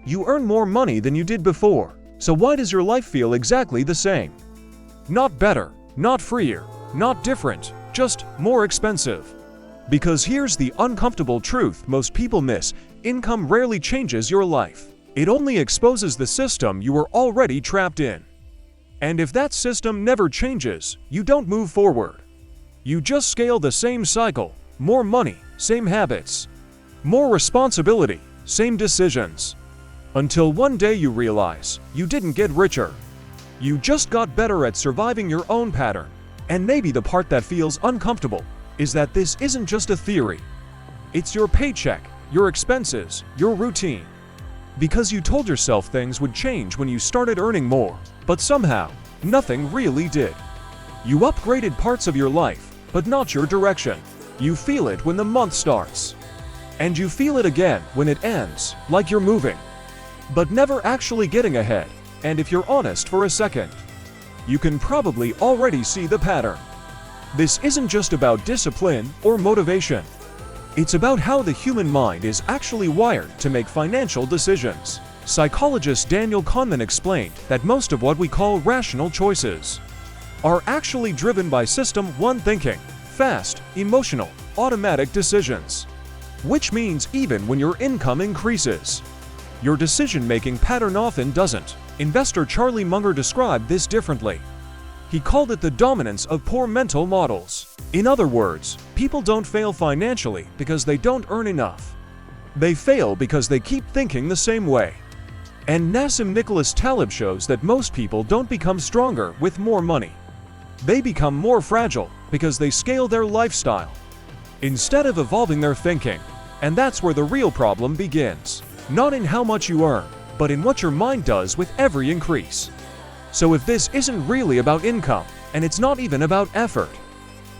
You earn more money than you did before, so why does your life feel exactly the same? Not better, not freer, not different, just more expensive. Because here's the uncomfortable truth most people miss: income rarely changes your life. It only exposes the system you were already trapped in. And if that system never changes, you don't move forward. You just scale the same cycle: more money, same habits. More responsibility, same decisions. Until one day you realize you didn't get richer. You just got better at surviving your own pattern. And maybe the part that feels uncomfortable is that this isn't just a theory. It's your paycheck, your expenses, your routine. Because you told yourself things would change when you started earning more, but somehow, nothing really did. You upgraded parts of your life, but not your direction. You feel it when the month starts. And you feel it again when it ends, like you're moving, but never actually getting ahead. And if you're honest for a second, you can probably already see the pattern. This isn't just about discipline or motivation. It's about how the human mind is actually wired to make financial decisions. Psychologist Daniel Kahneman explained that most of what we call rational choices are actually driven by System 1 thinking, fast, emotional, automatic decisions. Which means even when your income increases, your decision-making pattern often doesn't. Investor Charlie Munger described this differently. He called it the dominance of poor mental models. In other words, people don't fail financially because they don't earn enough. They fail because they keep thinking the same way. And Nassim Nicholas Taleb shows that most people don't become stronger with more money. They become more fragile because they scale their lifestyle instead of evolving their thinking. And that's where the real problem begins. Not in how much you earn, but in what your mind does with every increase. So if this isn't really about income, and it's not even about effort,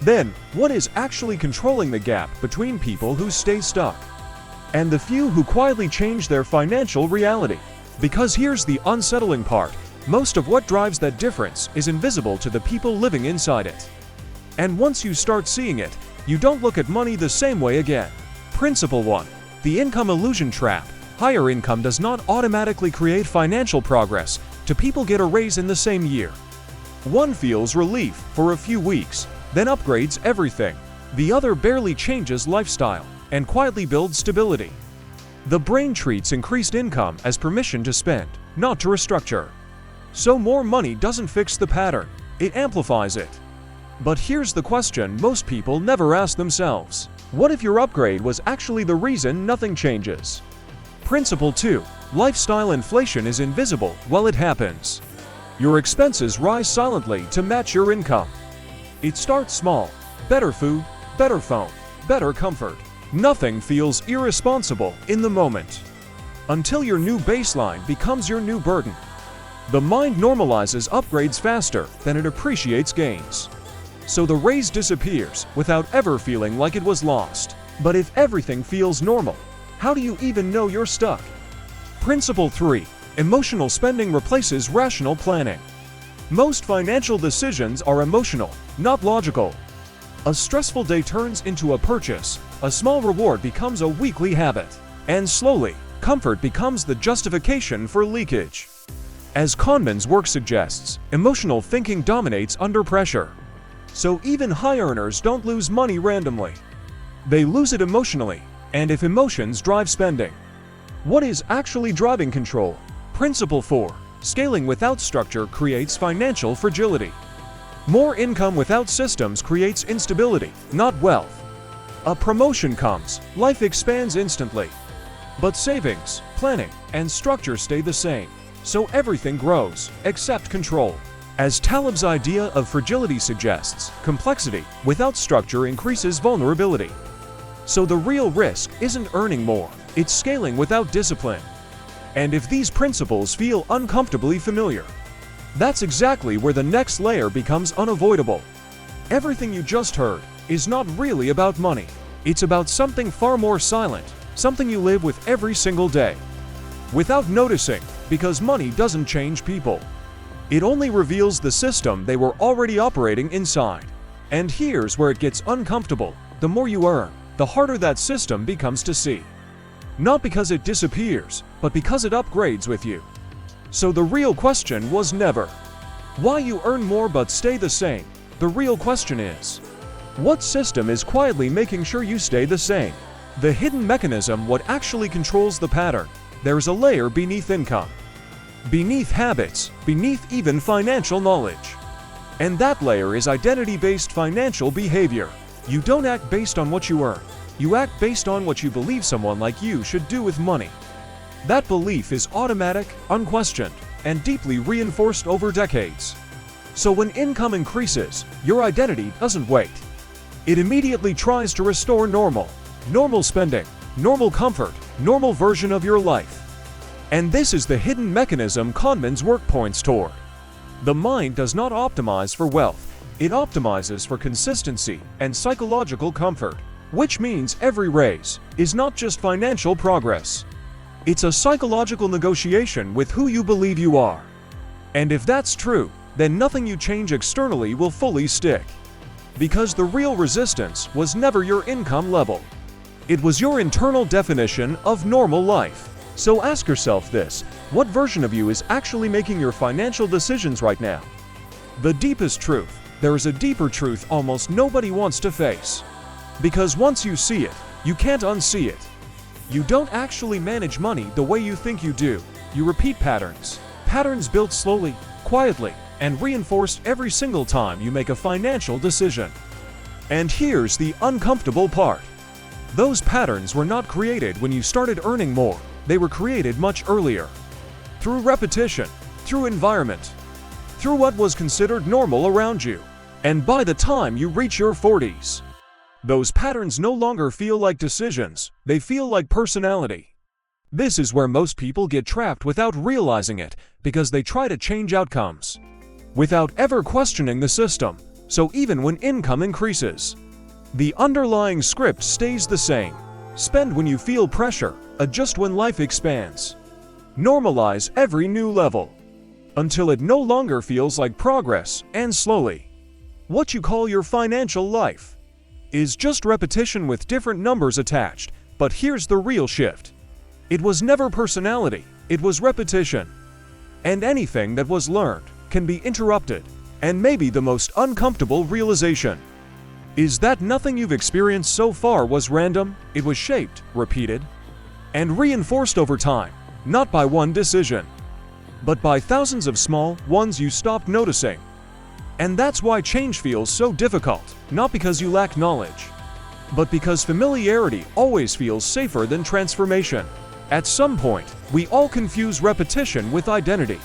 then what is actually controlling the gap between people who stay stuck and the few who quietly change their financial reality? Because here's the unsettling part: most of what drives that difference is invisible to the people living inside it. And once you start seeing it, you don't look at money the same way again. Principle 1. The income illusion trap. Higher income does not automatically create financial progress. Two people get a raise in the same year. One feels relief for a few weeks, then upgrades everything. The other barely changes lifestyle and quietly builds stability. The brain treats increased income as permission to spend, not to restructure. So more money doesn't fix the pattern, it amplifies it. But here's the question most people never ask themselves: what if your upgrade was actually the reason nothing changes? Principle 2. Lifestyle inflation is invisible while it happens. Your expenses rise silently to match your income. It starts small: better food, better phone, better comfort. Nothing feels irresponsible in the moment, until your new baseline becomes your new burden. The mind normalizes upgrades faster than it appreciates gains. So the raise disappears without ever feeling like it was lost. But if everything feels normal, how do you even know you're stuck? Principle 3. Emotional spending replaces rational planning. Most financial decisions are emotional, not logical. A stressful day turns into a purchase, a small reward becomes a weekly habit, and slowly, comfort becomes the justification for leakage. As Kahneman's work suggests, emotional thinking dominates under pressure. So even high earners don't lose money randomly. They lose it emotionally. And if emotions drive spending, what is actually driving control? Principle 4. Scaling without structure creates financial fragility. More income without systems creates instability, not wealth. A promotion comes, life expands instantly. But savings, planning, and structure stay the same. So everything grows, except control. As Taleb's idea of fragility suggests, complexity without structure increases vulnerability. So the real risk isn't earning more, it's scaling without discipline. And if these principles feel uncomfortably familiar, that's exactly where the next layer becomes unavoidable. Everything you just heard is not really about money. It's about something far more silent, something you live with every single day, without noticing, because money doesn't change people. It only reveals the system they were already operating inside. And here's where it gets uncomfortable: the more you earn, the harder that system becomes to see. Not because it disappears, but because it upgrades with you. So the real question was never why you earn more but stay the same. The real question is, what system is quietly making sure you stay the same? The hidden mechanism, what actually controls the pattern. There's a layer beneath income, beneath habits, beneath even financial knowledge. And that layer is identity-based financial behavior. You don't act based on what you earn. You act based on what you believe someone like you should do with money. That belief is automatic, unquestioned, and deeply reinforced over decades. So when income increases, your identity doesn't wait. It immediately tries to restore normal spending, normal comfort, normal version of your life. And this is the hidden mechanism Kahneman's work points toward. The mind does not optimize for wealth. It optimizes for consistency and psychological comfort, which means every raise is not just financial progress. It's a psychological negotiation with who you believe you are. And if that's true, then nothing you change externally will fully stick. Because the real resistance was never your income level. It was your internal definition of normal life. So ask yourself this: what version of you is actually making your financial decisions right now? The deepest truth. There is a deeper truth almost nobody wants to face. Because once you see it, you can't unsee it. You don't actually manage money the way you think you do. You repeat patterns. Patterns built slowly, quietly, and reinforced every single time you make a financial decision. And here's the uncomfortable part. Those patterns were not created when you started earning more. They were created much earlier. Through repetition, through environment, through what was considered normal around you. And by the time you reach your 40s, those patterns no longer feel like decisions, they feel like personality. This is where most people get trapped without realizing it, because they try to change outcomes without ever questioning the system. So even when income increases, the underlying script stays the same. Spend when you feel pressure, adjust when life expands. Normalize every new level until it no longer feels like progress, and slowly, what you call your financial life is just repetition with different numbers attached. But here's the real shift. It was never personality, it was repetition. And anything that was learned can be interrupted. And maybe the most uncomfortable realization is that nothing you've experienced so far was random. It was shaped, repeated, and reinforced over time, not by one decision, but by thousands of small ones you stopped noticing. And that's why change feels so difficult, not because you lack knowledge, but because familiarity always feels safer than transformation. At some point, we all confuse repetition with identity.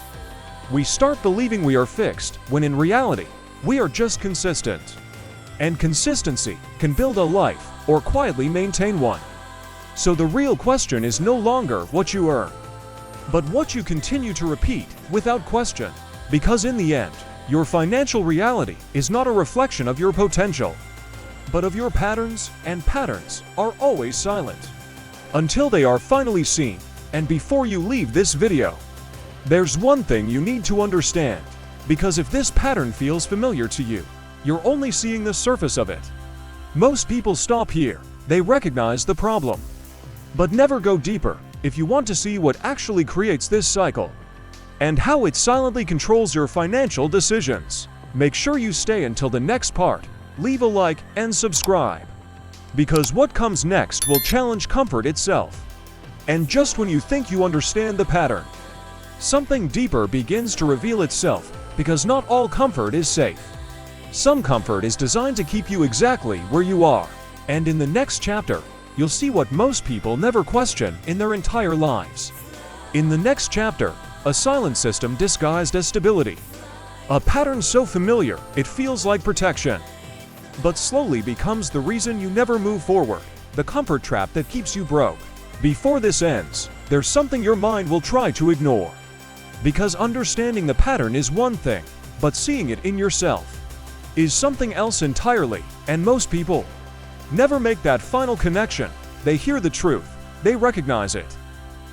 We start believing we are fixed, when in reality, we are just consistent. And consistency can build a life, or quietly maintain one. So the real question is no longer what you earn, but what you continue to repeat without question. Because in the end, your financial reality is not a reflection of your potential, but of your patterns, and patterns are always silent until they are finally seen. And before you leave this video, there's one thing you need to understand, because if this pattern feels familiar to you, you're only seeing the surface of it. Most people stop here. They recognize the problem, but never go deeper. If you want to see what actually creates this cycle, and how it silently controls your financial decisions, make sure you stay until the next part. Leave a like and subscribe, because what comes next will challenge comfort itself. And just when you think you understand the pattern, something deeper begins to reveal itself, because not all comfort is safe. Some comfort is designed to keep you exactly where you are. And in the next chapter, you'll see what most people never question in their entire lives. In the next chapter, a silent system disguised as stability. A pattern so familiar, it feels like protection, but slowly becomes the reason you never move forward. The comfort trap that keeps you broke. Before this ends, there's something your mind will try to ignore. Because understanding the pattern is one thing, but seeing it in yourself is something else entirely. And most people never make that final connection. They hear the truth, they recognize it,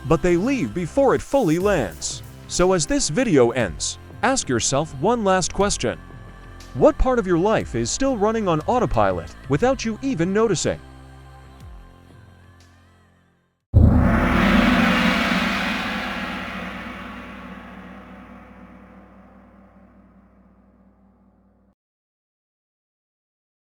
but they leave before it fully lands. So as this video ends, ask yourself one last question. What part of your life is still running on autopilot without you even noticing?